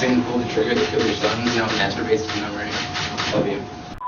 Satan pulled the trigger to kill your son, masturbates to memory. Love you.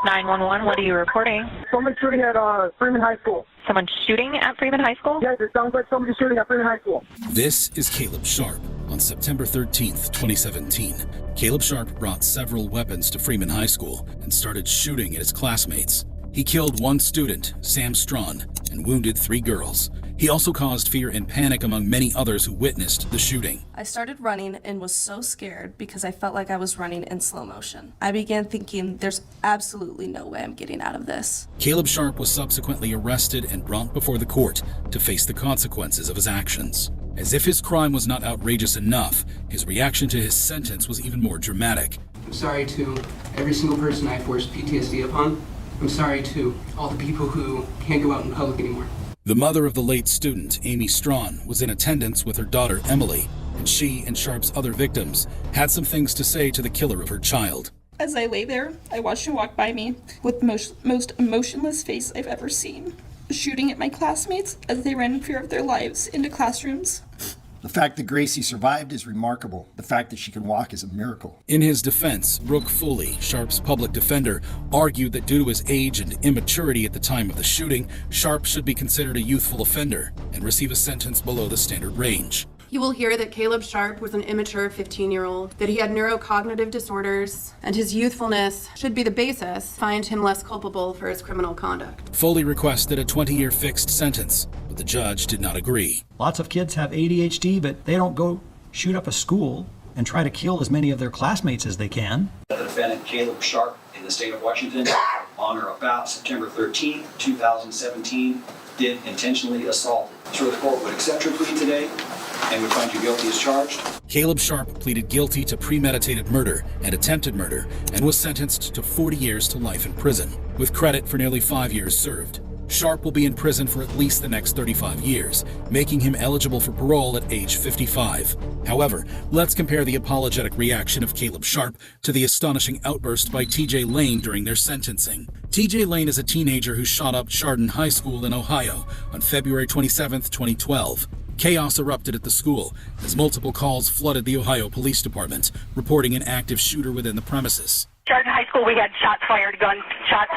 911, what are you reporting? Someone's shooting at Freeman High School. Someone's shooting at Freeman High School? Yes, it sounds like somebody's shooting at Freeman High School. This is Caleb Sharp. On September 13th, 2017, Caleb Sharp brought several weapons to Freeman High School and started shooting at his classmates. He killed one student, Sam Strawn, and wounded 3 girls. He also caused fear and panic among many others who witnessed the shooting. I started running and was so scared because I felt like I was running in slow motion. I began thinking, there's absolutely no way I'm getting out of this. Caleb Sharp was subsequently arrested and brought before the court to face the consequences of his actions. As if his crime was not outrageous enough, his reaction to his sentence was even more dramatic. I'm sorry to every single person I forced PTSD upon. I'm sorry to all the people who can't go out in public anymore. The mother of the late student, Amy Strawn, was in attendance with her daughter, Emily, and she and Sharp's other victims had some things to say to the killer of her child. As I lay there, I watched him walk by me with the most emotionless face I've ever seen, shooting at my classmates as they ran in fear of their lives into classrooms. The fact that Gracie survived is remarkable. The fact that she can walk is a miracle. In his defense, Brooke Foley, Sharp's public defender, argued that due to his age and immaturity at the time of the shooting, Sharp should be considered a youthful offender and receive a sentence below the standard range. You will hear that Caleb Sharp was an immature 15-year-old, that he had neurocognitive disorders, and his youthfulness should be the basis to find him less culpable for his criminal conduct. Foley requested a 20-year fixed sentence, but the judge did not agree. Lots of kids have ADHD, but they don't go shoot up a school and try to kill as many of their classmates as they can. The defendant, Caleb Sharp, in the state of Washington, on or about September 13th, 2017, did intentionally assault. Sure, the court would accept your plea today and would find you guilty as charged. Caleb Sharp pleaded guilty to premeditated murder and attempted murder and was sentenced to 40 years to life in prison, with credit for nearly 5 years served. Sharp will be in prison for at least the next 35 years, making him eligible for parole at age 55. However, let's compare the apologetic reaction of Caleb Sharp to the astonishing outburst by T.J. Lane during their sentencing. T.J. Lane is a teenager who shot up Chardon High School in Ohio on February 27, 2012. Chaos erupted at the school as multiple calls flooded the Ohio Police Department, reporting an active shooter within the premises. Chardon High School, we had shots fired, gunshots,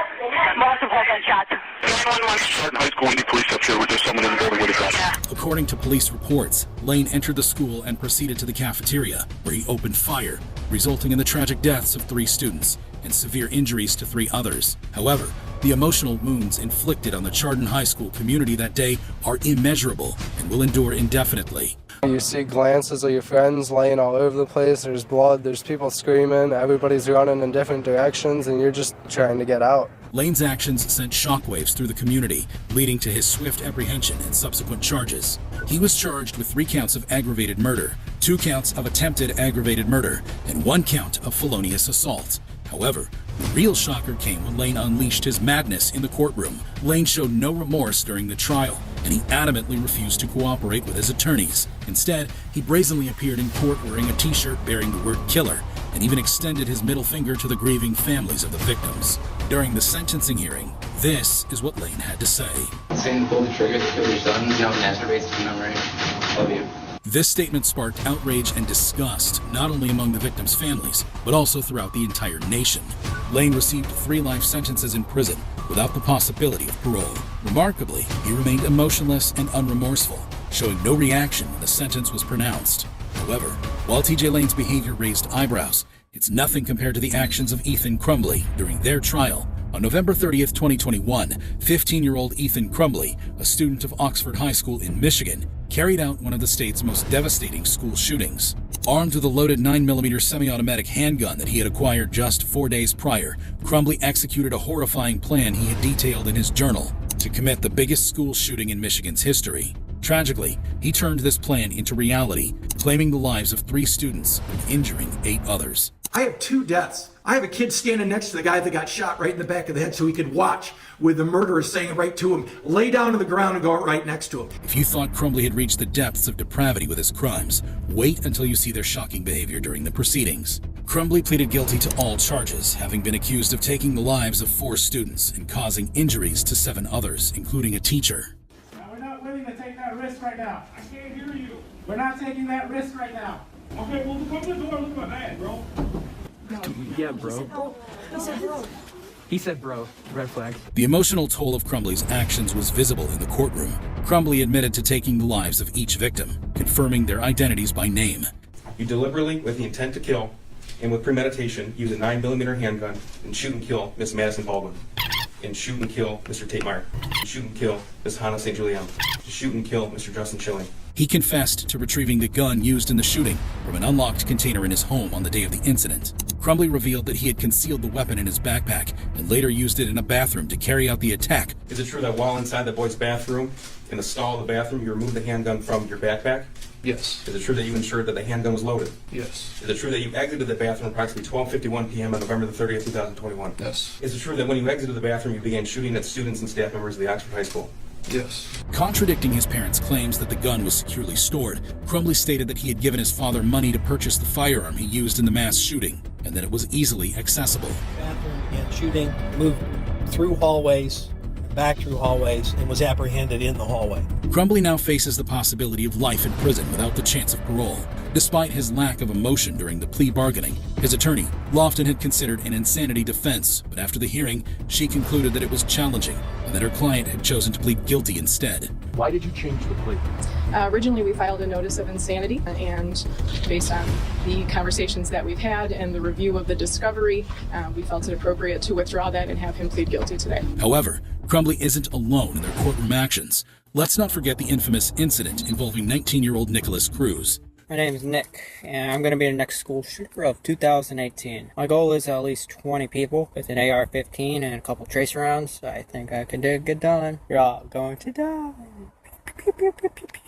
multiple gunshots. Chardon High School, we need police up here. There's someone in the building with a gun. According to police reports, Lane entered the school and proceeded to the cafeteria, where he opened fire, resulting in the tragic deaths of 3 students and severe injuries to 3 others. However, the emotional wounds inflicted on the Chardon High School community that day are immeasurable and will endure indefinitely. You see glances of your friends laying all over the place. There's blood, there's people screaming, everybody's running in different directions, and you're just trying to get out. Lane's actions sent shockwaves through the community, leading to his swift apprehension and subsequent charges. He was charged with 3 counts of aggravated murder, 2 counts of attempted aggravated murder, and 1 count of felonious assault. However, the real shocker came when Lane unleashed his madness in the courtroom. Lane showed no remorse during the trial, and he adamantly refused to cooperate with his attorneys. Instead, he brazenly appeared in court wearing a t-shirt bearing the word killer, and even extended his middle finger to the grieving families of the victims. During the sentencing hearing, this is what Lane had to say. Satan pulled the trigger to kill your son, masturbates to memory. Love you. This statement sparked outrage and disgust, not only among the victims' families, but also throughout the entire nation. Lane received 3 life sentences in prison without the possibility of parole. Remarkably, he remained emotionless and unremorseful, showing no reaction when the sentence was pronounced. However, while T.J. Lane's behavior raised eyebrows, it's nothing compared to the actions of Ethan Crumbley during their trial. On November 30th, 2021, 15-year-old Ethan Crumbley, a student of Oxford High School in Michigan, carried out one of the state's most devastating school shootings. Armed with a loaded 9mm semi-automatic handgun that he had acquired just 4 days prior, Crumbley executed a horrifying plan he had detailed in his journal to commit the biggest school shooting in Michigan's history. Tragically, he turned this plan into reality, claiming the lives of 3 students and injuring 8 others. I have 2 deaths. I have a kid standing next to the guy that got shot right in the back of the head so he could watch, with the murderer saying right to him, lay down to the ground and go right next to him. If you thought Crumbley had reached the depths of depravity with his crimes, wait until you see their shocking behavior during the proceedings. Crumbley pleaded guilty to all charges, having been accused of taking the lives of 4 students and causing injuries to 7 others, including a teacher. Now, we're not willing to take that risk right now. I can't hear you. We're not taking that risk right now. Okay, well, come to the door and look at my bag, bro. Yeah, bro. He said bro. Red flags. The emotional toll of Crumbly's actions was visible in the courtroom. Crumbly admitted to taking the lives of each victim, confirming their identities by name. You deliberately, with the intent to kill, and with premeditation, use a 9mm handgun and shoot and kill Miss Madison Baldwin, and shoot and kill Mr. Tate Meyer, and shoot and kill Miss Hannah St. Julian, to shoot and kill Mr. Justin Schilling. He confessed to retrieving the gun used in the shooting from an unlocked container in his home on the day of the incident. Crumbly revealed that he had concealed the weapon in his backpack and later used it in a bathroom to carry out the attack. Is it true that while inside the boy's bathroom, in the stall of the bathroom, you removed the handgun from your backpack? Yes. Is it true that you ensured that the handgun was loaded? Yes. Is it true that you exited the bathroom approximately 12:51 p.m. on November the 30th, 2021? Yes. Is it true that when you exited the bathroom, you began shooting at students and staff members of the Oxford High School? Yes. Contradicting his parents' claims that the gun was securely stored, Crumbly stated that he had given his father money to purchase the firearm he used in the mass shooting, and that it was easily accessible. Bathroom began shooting, moved through hallways, back through hallways, and was apprehended in the hallway. Crumbly now faces the possibility of life in prison without the chance of parole. Despite his lack of emotion during the plea bargaining, his attorney, Lofton, had considered an insanity defense, but after the hearing, she concluded that it was challenging and that her client had chosen to plead guilty instead. Why did you change the plea? Originally, we filed a notice of insanity, and based on the conversations that we've had and the review of the discovery, we felt it appropriate to withdraw that and have him plead guilty today. However, Crumbly isn't alone in their courtroom actions. Let's not forget the infamous incident involving 19-year-old Nicholas Cruz. My name is Nick, and I'm going to be the next school shooter of 2018. My goal is at least 20 people with an AR-15 and a couple tracer rounds. I think I can get done. You're all going to die. Pew, pew, pew, pew, pew.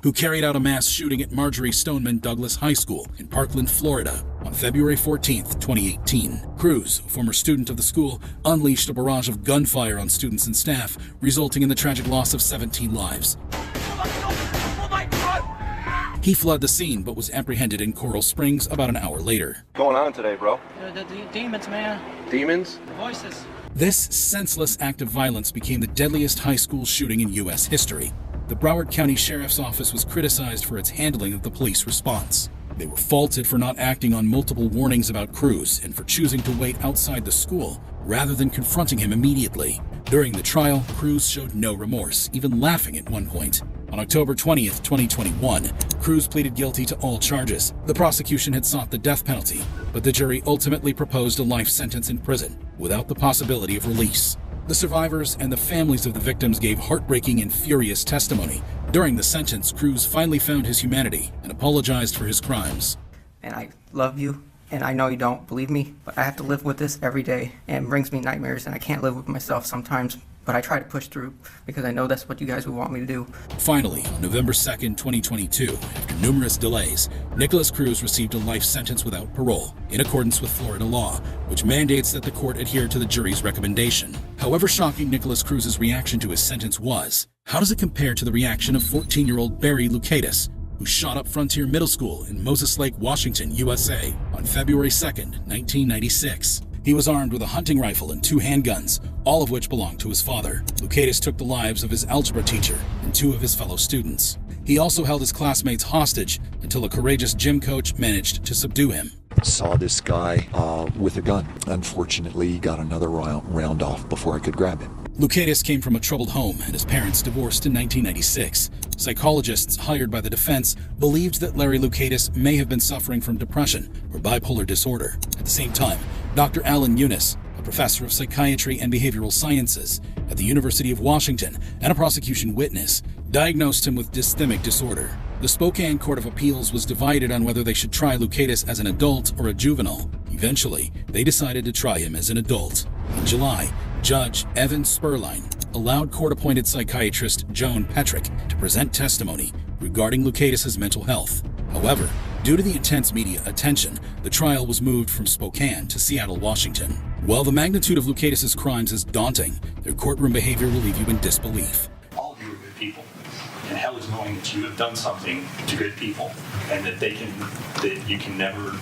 Who carried out a mass shooting at Marjorie Stoneman Douglas High School in Parkland, Florida on February 14th, 2018. Cruz, a former student of the school, unleashed a barrage of gunfire on students and staff, resulting in the tragic loss of 17 lives. He fled the scene but was apprehended in Coral Springs about an hour later. What's going on today, bro? The demons, man. Demons? The voices. This senseless act of violence became the deadliest high school shooting in U.S. history. The Broward County Sheriff's Office was criticized for its handling of the police response. They were faulted for not acting on multiple warnings about Cruz and for choosing to wait outside the school rather than confronting him immediately. During the trial, Cruz showed no remorse, even laughing at one point. On October 20th, 2021, Cruz pleaded guilty to all charges. The prosecution had sought the death penalty, but the jury ultimately proposed a life sentence in prison without the possibility of release. The survivors and the families of the victims gave heartbreaking and furious testimony. During the sentence, Cruz finally found his humanity and apologized for his crimes. And I love you, and I know you don't believe me, but I have to live with this every day, and it brings me nightmares, and I can't live with myself sometimes. But I try to push through because I know that's what you guys would want me to do. Finally, on November 2nd, 2022, after numerous delays, Nicholas Cruz received a life sentence without parole, in accordance with Florida law, which mandates that the court adhere to the jury's recommendation. However shocking Nicholas Cruz's reaction to his sentence was, how does it compare to the reaction of 14-year-old Barry Lukatis, who shot up Frontier Middle School in Moses Lake, Washington, USA, on February 2nd, 1996? He was armed with a hunting rifle and 2 handguns, all of which belonged to his father. Lukatis took the lives of his algebra teacher and 2 of his fellow students. He also held his classmates hostage until a courageous gym coach managed to subdue him. Saw this guy with a gun. Unfortunately, he got another round off before I could grab him. Lukatis came from a troubled home and his parents divorced in 1996. Psychologists hired by the defense believed that Larry Lukatis may have been suffering from depression or bipolar disorder. At the same time, Dr. Alan Eunice, a professor of psychiatry and behavioral sciences at the University of Washington and a prosecution witness, diagnosed him with dysthymic disorder. The Spokane Court of Appeals was divided on whether they should try Lukatis as an adult or a juvenile. Eventually, they decided to try him as an adult. In July, Judge Evan Sperline allowed court-appointed psychiatrist Joan Petrick to present testimony regarding Lukatis' mental health. However, due to the intense media attention, the trial was moved from Spokane to Seattle, Washington. While the magnitude of Lukatis' crimes is daunting, their courtroom behavior will leave you in disbelief. All of you are good people, and hell is knowing that you have done something to good people, and that you can never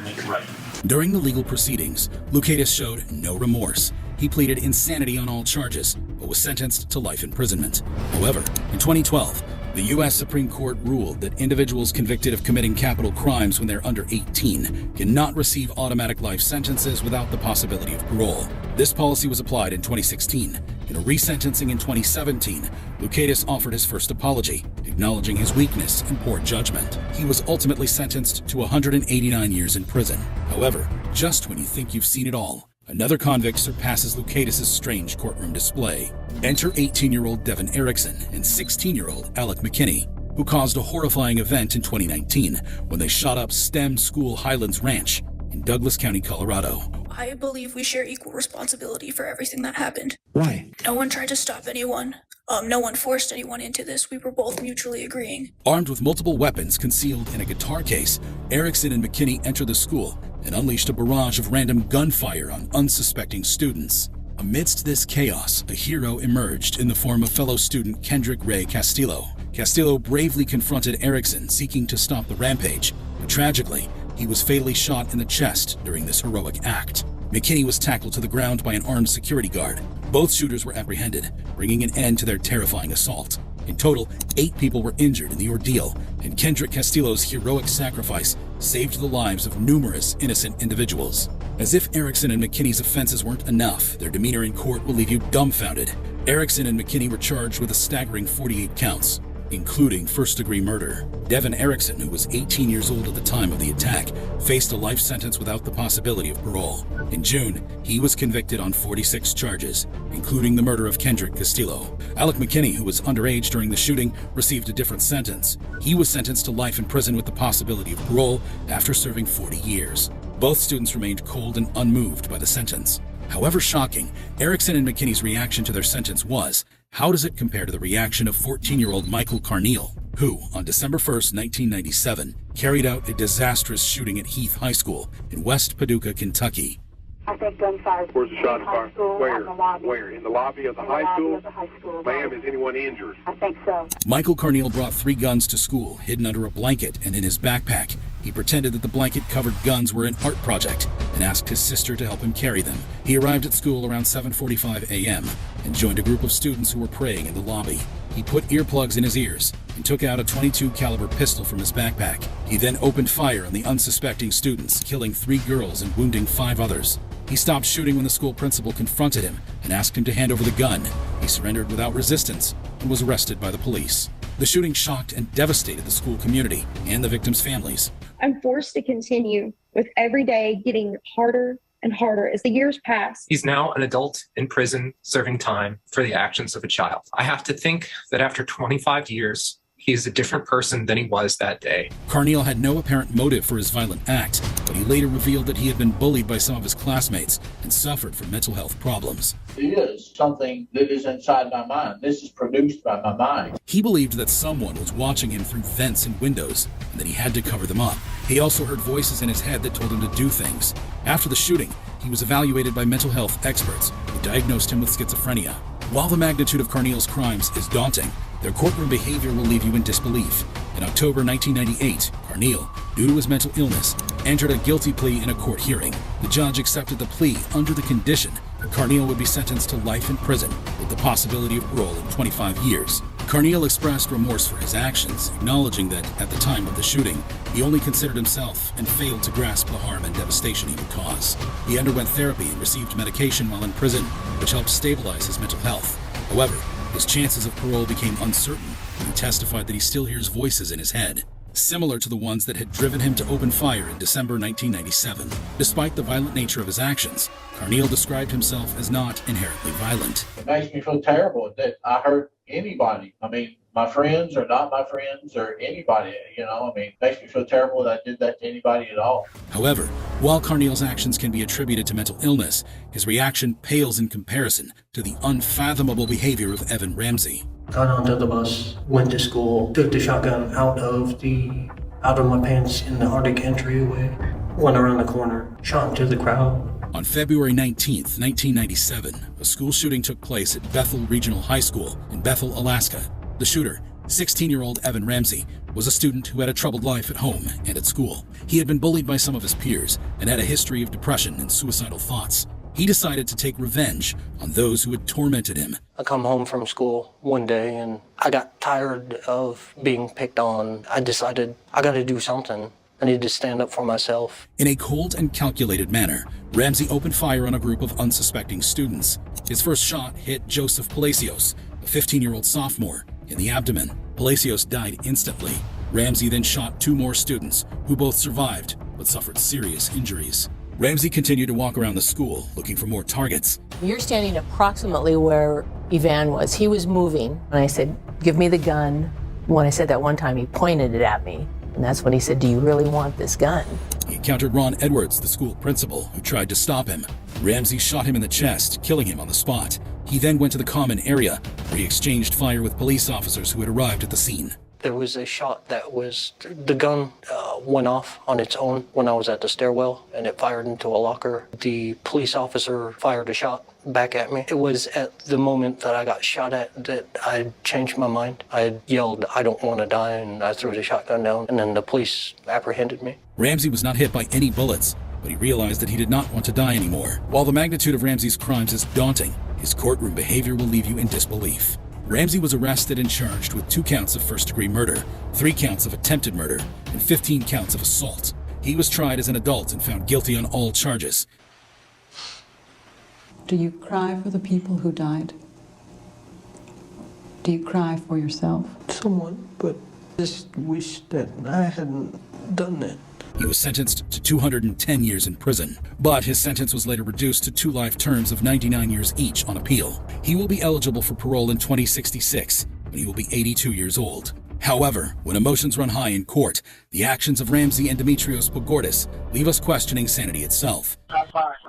make it right. During the legal proceedings, Lukatis showed no remorse. He pleaded insanity on all charges, but was sentenced to life imprisonment. However, in 2012, The U.S. Supreme Court ruled that individuals convicted of committing capital crimes when they're under 18 cannot receive automatic life sentences without the possibility of parole. This policy was applied in 2016. In a resentencing in 2017, Loukatis offered his first apology, acknowledging his weakness and poor judgment. He was ultimately sentenced to 189 years in prison. However, just when you think you've seen it all, another convict surpasses Loukatis' strange courtroom display. Enter 18-year-old Devin Erickson and 16-year-old Alec McKinney, who caused a horrifying event in 2019 when they shot up STEM School Highlands Ranch in Douglas County, Colorado. I believe we share equal responsibility for everything that happened. Why? No one tried to stop anyone. No one forced anyone into this. We were both mutually agreeing. Armed with multiple weapons concealed in a guitar case, Erickson and McKinney entered the school and unleashed a barrage of random gunfire on unsuspecting students. Amidst this chaos, a hero emerged in the form of fellow student Kendrick Ray Castillo. Castillo bravely confronted Erickson, seeking to stop the rampage, but tragically, he was fatally shot in the chest during this heroic act. McKinney was tackled to the ground by an armed security guard. Both shooters were apprehended, bringing an end to their terrifying assault. In total, 8 people were injured in the ordeal, and Kendrick Castillo's heroic sacrifice saved the lives of numerous innocent individuals. As if Erickson and McKinney's offenses weren't enough, their demeanor in court will leave you dumbfounded. Erickson and McKinney were charged with a staggering 48 counts, including first-degree murder. Devin Erickson, who was 18 years old at the time of the attack, faced a life sentence without the possibility of parole. In June, he was convicted on 46 charges, including the murder of Kendrick Castillo. Alec McKinney, who was underage during the shooting, received a different sentence. He was sentenced to life in prison with the possibility of parole after serving 40 years. Both students remained cold and unmoved by the sentence. However shocking, Erickson and McKinney's reaction to their sentence was, how does it compare to the reaction of 14-year-old Michael Carneal, who, on December 1st, 1997, carried out a disastrous shooting at Heath High School in West Paducah, Kentucky? I think gunfire. Where's the shot fired? Where? Where? In the lobby of the high school? Ma'am, is anyone injured? I think so. Michael Carneal brought 3 guns to school, hidden under a blanket and in his backpack. He pretended that the blanket-covered guns were an art project and asked his sister to help him carry them. He arrived at school around 7:45 a.m. and joined a group of students who were praying in the lobby. He put earplugs in his ears and took out a .22 caliber pistol from his backpack. He then opened fire on the unsuspecting students, killing 3 girls and wounding 5 others. He stopped shooting when the school principal confronted him and asked him to hand over the gun. He surrendered without resistance and was arrested by the police. The shooting shocked and devastated the school community and the victims' families. I'm forced to continue with every day getting harder and harder as the years pass. He's now an adult in prison serving time for the actions of a child. I have to think that after 25 years, he is a different person than he was that day. Carneal had no apparent motive for his violent act, but he later revealed that he had been bullied by some of his classmates and suffered from mental health problems. It is something that is inside my mind. This is produced by my mind. He believed that someone was watching him through vents and windows and that he had to cover them up. He also heard voices in his head that told him to do things. After the shooting, he was evaluated by mental health experts who diagnosed him with schizophrenia. While the magnitude of Carneal's crimes is daunting, their courtroom behavior will leave you in disbelief. In October 1998, Carneal, due to his mental illness, entered a guilty plea in a court hearing. The judge accepted the plea under the condition that Carneal would be sentenced to life in prison with the possibility of parole in 25 years. Carneal expressed remorse for his actions, acknowledging that, at the time of the shooting, he only considered himself and failed to grasp the harm and devastation he would cause. He underwent therapy and received medication while in prison, which helped stabilize his mental health. However, his chances of parole became uncertain, and he testified that he still hears voices in his head, similar to the ones that had driven him to open fire in December 1997. Despite the violent nature of his actions, Carneal described himself as not inherently violent. It makes me feel terrible that I hurt anybody. I mean, my friends or not my friends or anybody, it makes me feel terrible that I did that to anybody at all. However, while Carneal's actions can be attributed to mental illness, his reaction pales in comparison to the unfathomable behavior of Evan Ramsey. Got onto the bus, went to school, took the shotgun out of my pants in the Arctic entryway, went around the corner, shot into the crowd. On February 19th, 1997, a school shooting took place at Bethel Regional High School in Bethel, Alaska. The shooter, 16-year-old Evan Ramsey, was a student who had a troubled life at home and at school. He had been bullied by some of his peers and had a history of depression and suicidal thoughts. he decided to take revenge on those who had tormented him. I come home from school one day and I got tired of being picked on. I decided I got to do something. I need to stand up for myself. In a cold and calculated manner, Ramsey opened fire on a group of unsuspecting students. His first shot hit Joseph Palacios, a 15-year-old sophomore, in the abdomen. Palacios died instantly. Ramsey then shot 2 more students, who both survived but suffered serious injuries. Ramsey continued to walk around the school looking for more targets. You're standing approximately where Ivan was. He was moving, and I said, "Give me the gun." When I said that one time, he pointed it at me, and that's when he said, "Do you really want this gun?" He encountered Ron Edwards, the school principal, who tried to stop him. Ramsey shot him in the chest, killing him on the spot. He then went to the common area, where he exchanged fire with police officers who had arrived at the scene. There was a shot that was, the gun went off on its own when I was at the stairwell and it fired into a locker. The police officer fired a shot back at me. It was at the moment that I got shot at that I changed my mind. I yelled, "I don't want to die," and I threw the shotgun down, and then the police apprehended me. Ramsey was not hit by any bullets, but he realized that he did not want to die anymore. While the magnitude of Ramsey's crimes is daunting, his courtroom behavior will leave you in disbelief. Ramsey was arrested and charged with 2 counts of first-degree murder, 3 counts of attempted murder, and 15 counts of assault. He was tried as an adult and found guilty on all charges. Do you cry for the people who died? Do you cry for yourself? Somewhat, but just wish that I hadn't done that. He was sentenced to 210 years in prison, but his sentence was later reduced to 2 life terms of 99 years each on appeal. He will be eligible for parole in 2066, when he will be 82 years old. However, when emotions run high in court, the actions of Ramsey and Dimitrios Pagortis leave us questioning sanity itself.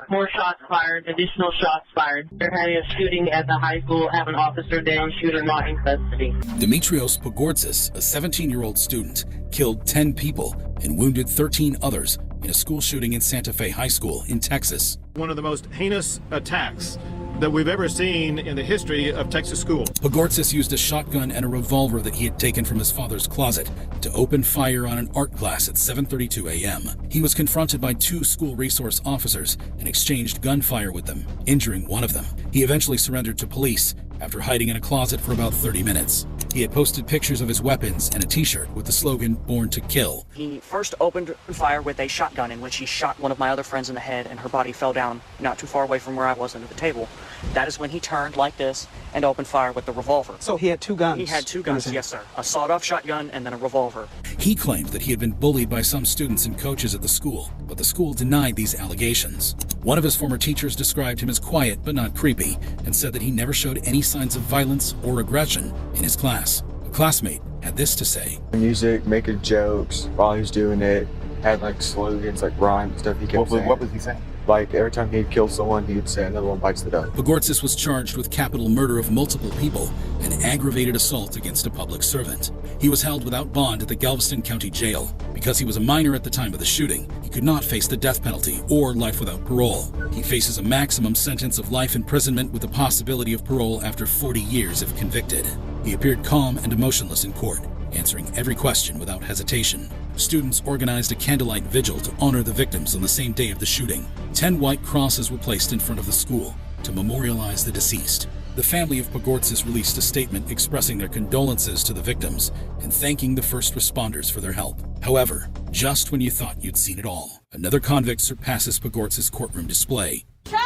More shots fired, additional shots fired. They're having a shooting at the high school, have an officer down, shooter not in custody. Dimitrios Pagortis, a 17-year-old student, killed 10 people and wounded 13 others in a school shooting in Santa Fe High School in Texas. One of the most heinous attacks that we've ever seen in the history of Texas schools. Pagortis used a shotgun and a revolver that he had taken from his father's closet to open fire on an art class at 7:32 a.m. He was confronted by 2 school resource officers and exchanged gunfire with them, injuring one of them. He eventually surrendered to police after hiding in a closet for about 30 minutes. He had posted pictures of his weapons and a t-shirt with the slogan, "Born to Kill." He first opened fire with a shotgun in which he shot one of my other friends in the head, and her body fell down not too far away from where I was under the table. That is when he turned like this and opened fire with the revolver. So he had 2 guns? He had 2 guns, yes sir. A sawed-off shotgun and then a revolver. He claimed that he had been bullied by some students and coaches at the school, but the school denied these allegations. One of his former teachers described him as quiet but not creepy, and said that he never showed any signs of violence or aggression in his class. A classmate had this to say. Music, making jokes while he was doing it, had like slogans, like rhyme and stuff he kept saying. What was he saying? Like every time he'd kill someone, he'd say another one bites the dust. Pagortis was charged with capital murder of multiple people and aggravated assault against a public servant. He was held without bond at the Galveston County Jail. Because he was a minor at the time of the shooting, he could not face the death penalty or life without parole. He faces a maximum sentence of life imprisonment with the possibility of parole after 40 years if convicted. He appeared calm and emotionless in court, answering every question without hesitation. Students organized a candlelight vigil to honor the victims on the same day of the shooting. 10 white crosses were placed in front of the school to memorialize the deceased. The family of Pagortis released a statement expressing their condolences to the victims and thanking the first responders for their help. However, just when you thought you'd seen it all, another convict surpasses Pagortis' courtroom display. Shut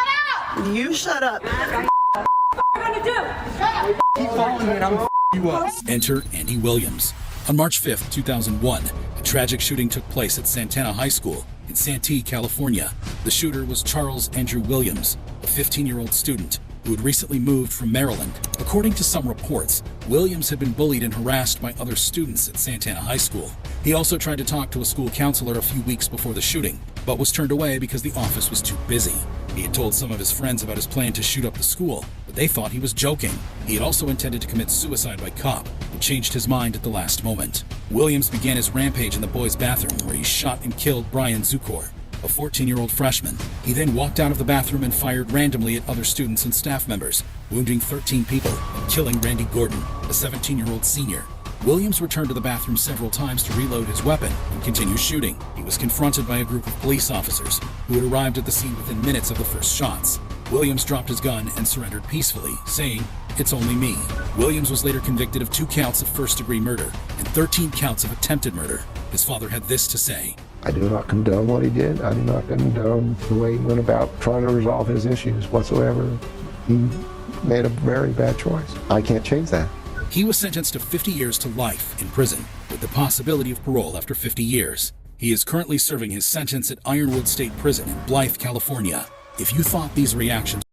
up! You shut up. What are you gonna do? Shut up! Keep following me and I'm you up. Enter Andy Williams. On March 5, 2001, a tragic shooting took place at Santana High School in Santee, California. The shooter was Charles Andrew Williams, a 15-year-old student who had recently moved from Maryland. According to some reports, Williams had been bullied and harassed by other students at Santana High School. He also tried to talk to a school counselor a few weeks before the shooting, but was turned away because the office was too busy. He had told some of his friends about his plan to shoot up the school, but they thought he was joking. He had also intended to commit suicide by cop, but changed his mind at the last moment. Williams began his rampage in the boys' bathroom, where he shot and killed Brian Zukor, a 14-year-old freshman. He then walked out of the bathroom and fired randomly at other students and staff members, wounding 13 people and killing Randy Gordon, a 17-year-old senior. Williams returned to the bathroom several times to reload his weapon and continue shooting. He was confronted by a group of police officers who had arrived at the scene within minutes of the first shots. Williams dropped his gun and surrendered peacefully, saying, "It's only me." Williams was later convicted of 2 counts of first-degree murder and 13 counts of attempted murder. His father had this to say. I do not condone what he did. I do not condone the way he went about trying to resolve his issues whatsoever. He made a very bad choice. I can't change that. He was sentenced to 50 years to life in prison, with the possibility of parole after 50 years. He is currently serving his sentence at Ironwood State Prison in Blythe, California. If you thought these reactions